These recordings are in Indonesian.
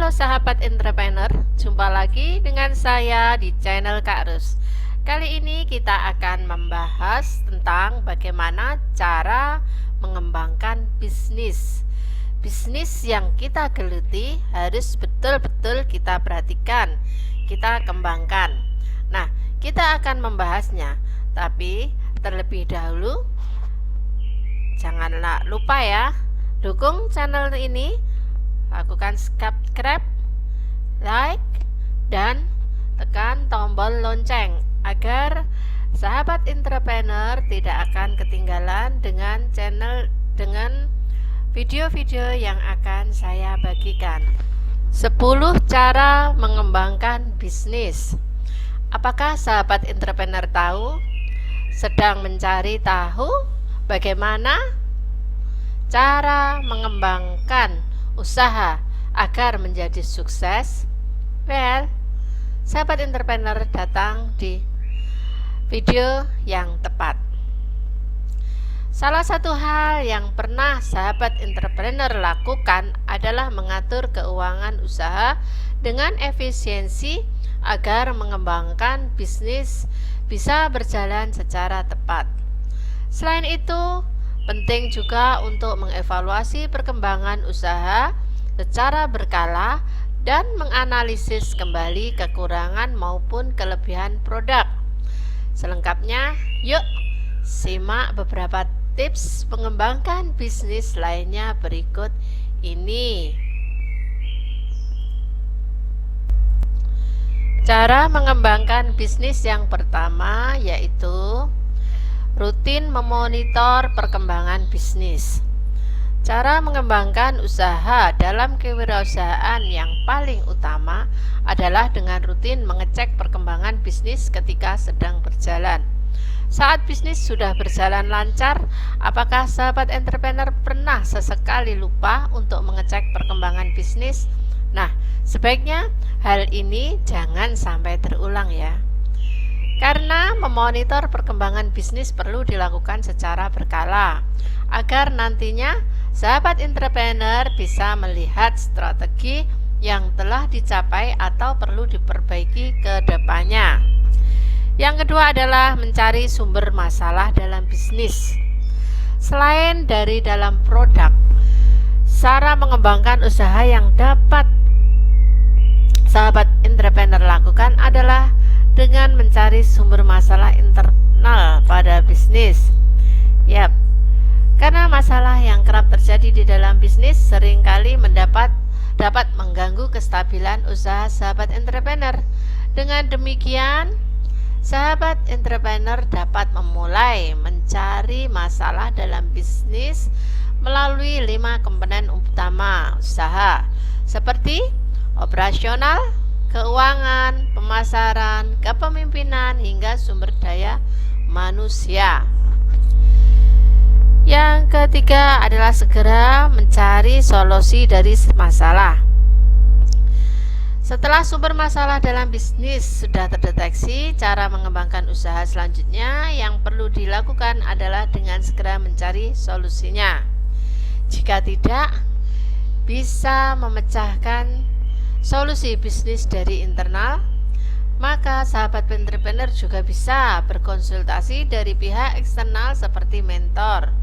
Halo sahabat entrepreneur, jumpa lagi dengan saya di channel Kak Rus. Kali ini kita akan membahas tentang bagaimana cara mengembangkan bisnis. Bisnis yang kita geluti harus betul-betul kita perhatikan, kita kembangkan. Nah, kita akan membahasnya, tapi terlebih dahulu janganlah lupa ya, dukung channel ini, lakukan subscribe, like, dan tekan tombol lonceng agar sahabat entrepreneur tidak akan ketinggalan dengan video-video yang akan saya bagikan. 10 cara mengembangkan bisnis. Apakah sahabat entrepreneur tahu? Sedang mencari tahu bagaimana cara mengembangkan usaha agar menjadi sukses? Well, sahabat entrepreneur datang di video yang tepat. Salah satu hal yang pernah sahabat entrepreneur lakukan adalah mengatur keuangan usaha dengan efisiensi agar mengembangkan bisnis bisa berjalan secara tepat. Selain itu, penting juga untuk mengevaluasi perkembangan usaha secara berkala dan menganalisis kembali kekurangan maupun kelebihan produk. Selengkapnya, yuk simak beberapa tips mengembangkan bisnis lainnya berikut ini. Cara mengembangkan bisnis yang pertama yaitu rutin memonitor perkembangan bisnis. Cara mengembangkan usaha dalam kewirausahaan yang paling utama adalah dengan rutin mengecek perkembangan bisnis ketika sedang berjalan. Saat bisnis sudah berjalan lancar, apakah sahabat entrepreneur pernah sesekali lupa untuk mengecek perkembangan bisnis? Nah, sebaiknya hal ini jangan sampai terulang ya. Karena memonitor perkembangan bisnis perlu dilakukan secara berkala agar nantinya sahabat entrepreneur bisa melihat strategi yang telah dicapai atau perlu diperbaiki ke depannya. Yang kedua adalah mencari sumber masalah dalam bisnis. Selain dari dalam produk, cara mengembangkan usaha yang dapat sahabat entrepreneur lakukan adalah dengan mencari sumber masalah internal pada bisnis. Yap, karena masalah yang kerap terjadi di dalam bisnis seringkali dapat mengganggu kestabilan usaha sahabat entrepreneur. Dengan demikian, sahabat entrepreneur dapat memulai mencari masalah dalam bisnis melalui 5 komponen utama usaha, seperti operasional, keuangan, pemasaran, kepemimpinan, hingga sumber daya manusia. Yang ketiga adalah segera mencari solusi dari masalah. Setelah sumber masalah dalam bisnis sudah terdeteksi, cara mengembangkan usaha selanjutnya yang perlu dilakukan adalah dengan segera mencari solusinya. Jika tidak bisa memecahkan solusi bisnis dari internal, maka sahabat entrepreneur juga bisa berkonsultasi dari pihak eksternal seperti mentor,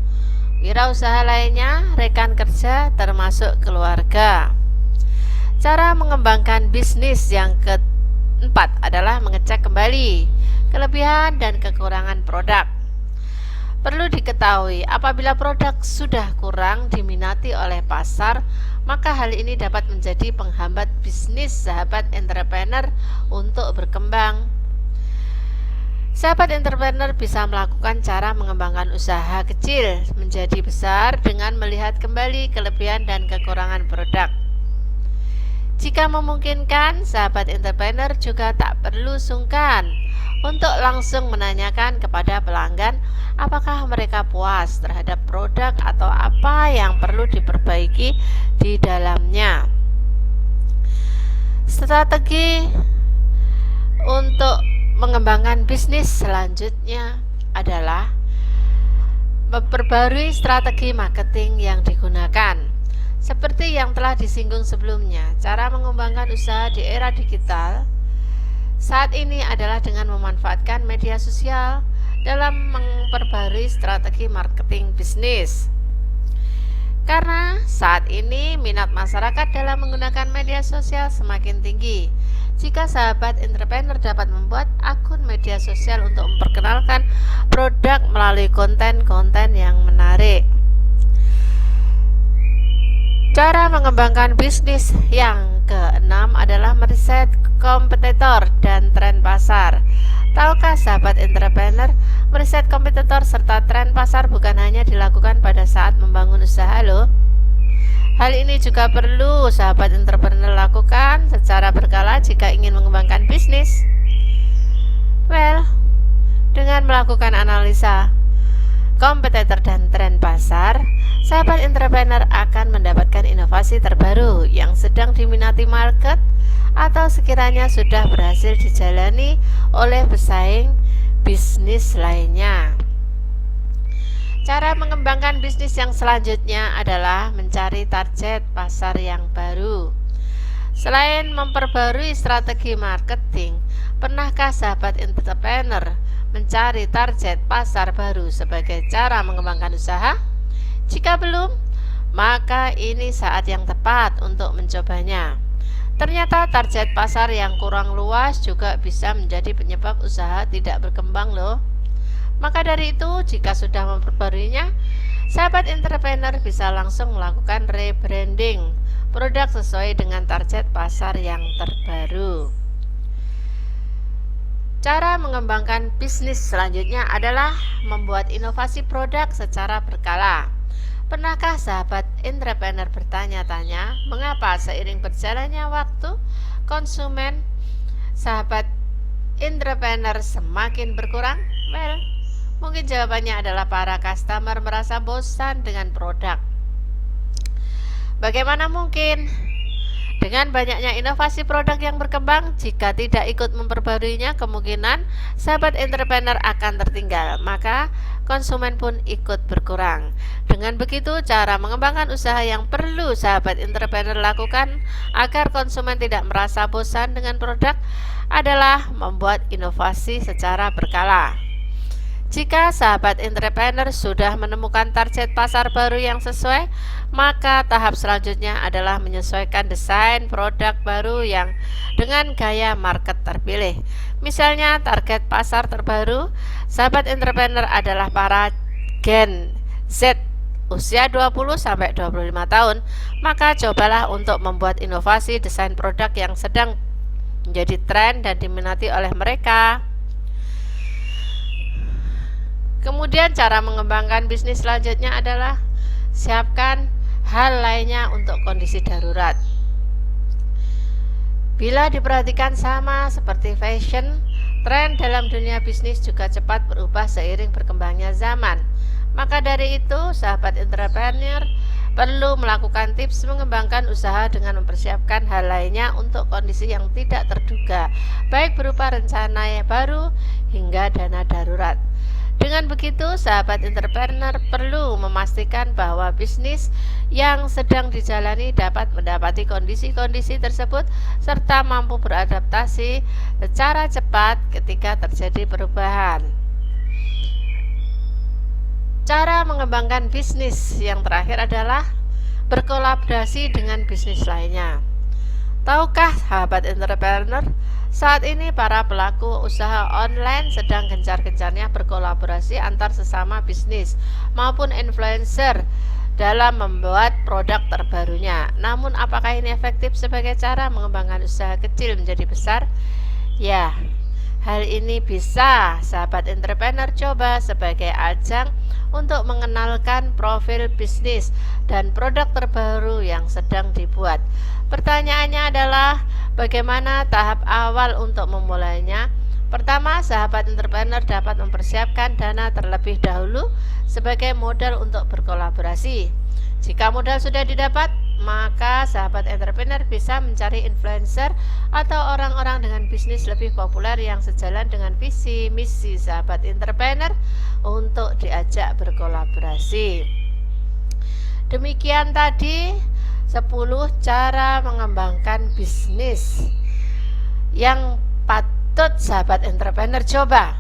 wirausaha lainnya, rekan kerja, termasuk keluarga. Cara mengembangkan bisnis yang keempat adalah mengecek kembali kelebihan dan kekurangan produk. Perlu diketahui, apabila produk sudah kurang diminati oleh pasar, maka hal ini dapat menjadi penghambat bisnis sahabat entrepreneur untuk berkembang. Sahabat entrepreneur bisa melakukan cara mengembangkan usaha kecil menjadi besar dengan melihat kembali kelebihan dan kekurangan produk. Jika memungkinkan, sahabat entrepreneur juga tak perlu sungkan untuk langsung menanyakan kepada pelanggan apakah mereka puas terhadap produk atau apa yang perlu diperbaiki di dalamnya. Strategi untuk mengembangkan bisnis selanjutnya adalah memperbarui strategi marketing yang digunakan. Seperti yang telah disinggung sebelumnya, cara mengembangkan usaha di era digital saat ini adalah dengan memanfaatkan media sosial dalam memperbarui strategi marketing bisnis. Karena saat ini minat masyarakat dalam menggunakan media sosial semakin tinggi. Jika sahabat entrepreneur dapat membuat akun media sosial untuk memperkenalkan produk melalui konten-konten yang menarik. Cara mengembangkan bisnis yang keenam adalah meriset kompetitor dan tren pasar. Tahukah sahabat entrepreneur, meriset kompetitor serta tren pasar bukan hanya dilakukan pada saat membangun usaha loh. Hal ini juga perlu sahabat entrepreneur lakukan secara berkala jika ingin mengembangkan bisnis. Dengan melakukan analisa kompetitor dan tren pasar, sahabat entrepreneur akan mendapatkan inovasi terbaru yang sedang diminati market atau sekiranya sudah berhasil dijalani oleh pesaing bisnis lainnya. Cara mengembangkan bisnis yang selanjutnya adalah mencari target pasar yang baru. Selain memperbarui strategi marketing, pernahkah sahabat entrepreneur mencari target pasar baru sebagai cara mengembangkan usaha? Jika belum, maka ini saat yang tepat untuk mencobanya. Ternyata target pasar yang kurang luas juga bisa menjadi penyebab usaha tidak berkembang loh. Maka dari itu, jika sudah memperbaruinya, sahabat entrepreneur bisa langsung melakukan rebranding produk sesuai dengan target pasar yang terbaru. Cara mengembangkan bisnis selanjutnya adalah membuat inovasi produk secara berkala. Pernahkah sahabat entrepreneur bertanya-tanya mengapa seiring berjalannya waktu konsumen sahabat entrepreneur semakin berkurang? Mungkin jawabannya adalah para customer merasa bosan dengan produk. Bagaimana mungkin? Dengan banyaknya inovasi produk yang berkembang, jika tidak ikut memperbaruinya, kemungkinan sahabat entrepreneur akan tertinggal, maka konsumen pun ikut berkurang. Dengan begitu, cara mengembangkan usaha yang perlu sahabat entrepreneur lakukan agar konsumen tidak merasa bosan dengan produk adalah membuat inovasi secara berkala. Jika sahabat entrepreneur sudah menemukan target pasar baru yang sesuai, maka tahap selanjutnya adalah menyesuaikan desain produk baru yang dengan gaya market terpilih. Misalnya target pasar terbaru sahabat entrepreneur adalah para Gen Z usia 20-25 tahun, maka cobalah untuk membuat inovasi desain produk yang sedang menjadi tren dan diminati oleh mereka. Kemudian cara mengembangkan bisnis selanjutnya adalah siapkan hal lainnya untuk kondisi darurat. Bila diperhatikan sama seperti fashion, tren dalam dunia bisnis juga cepat berubah seiring berkembangnya zaman. Maka dari itu, sahabat entrepreneur perlu melakukan tips mengembangkan usaha dengan mempersiapkan hal lainnya untuk kondisi yang tidak terduga, baik berupa rencana yang baru hingga dana darurat. Dengan begitu, sahabat entrepreneur perlu memastikan bahwa bisnis yang sedang dijalani dapat mendapati kondisi-kondisi tersebut serta mampu beradaptasi secara cepat ketika terjadi perubahan. Cara mengembangkan bisnis yang terakhir adalah berkolaborasi dengan bisnis lainnya. Tahukah sahabat entrepreneur, saat ini para pelaku usaha online sedang gencar-gencarnya berkolaborasi antar sesama bisnis maupun influencer dalam membuat produk terbarunya. Namun apakah ini efektif sebagai cara mengembangkan usaha kecil menjadi besar? Ya, hal ini bisa sahabat entrepreneur coba sebagai ajang untuk mengenalkan profil bisnis dan produk terbaru yang sedang dibuat. Pertanyaannya adalah bagaimana tahap awal untuk memulainya? Pertama, sahabat entrepreneur dapat mempersiapkan dana terlebih dahulu sebagai modal untuk berkolaborasi. Jika modal sudah didapat, maka sahabat entrepreneur bisa mencari influencer atau orang-orang dengan bisnis lebih populer yang sejalan dengan visi misi sahabat entrepreneur untuk diajak berkolaborasi. Demikian tadi 10 cara mengembangkan bisnis yang patut sahabat entrepreneur coba.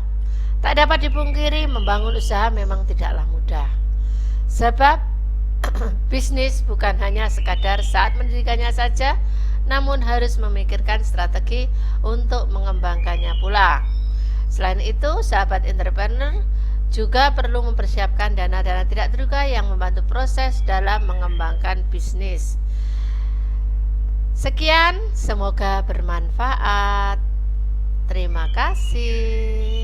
Tak dapat dipungkiri, membangun usaha memang tidaklah mudah. Sebab bisnis bukan hanya sekadar saat mendirikannya saja, namun harus memikirkan strategi untuk mengembangkannya pula. Selain itu, sahabat entrepreneur juga perlu mempersiapkan dana-dana tidak terduga yang membantu proses dalam mengembangkan bisnis. Sekian, semoga bermanfaat. Terima kasih.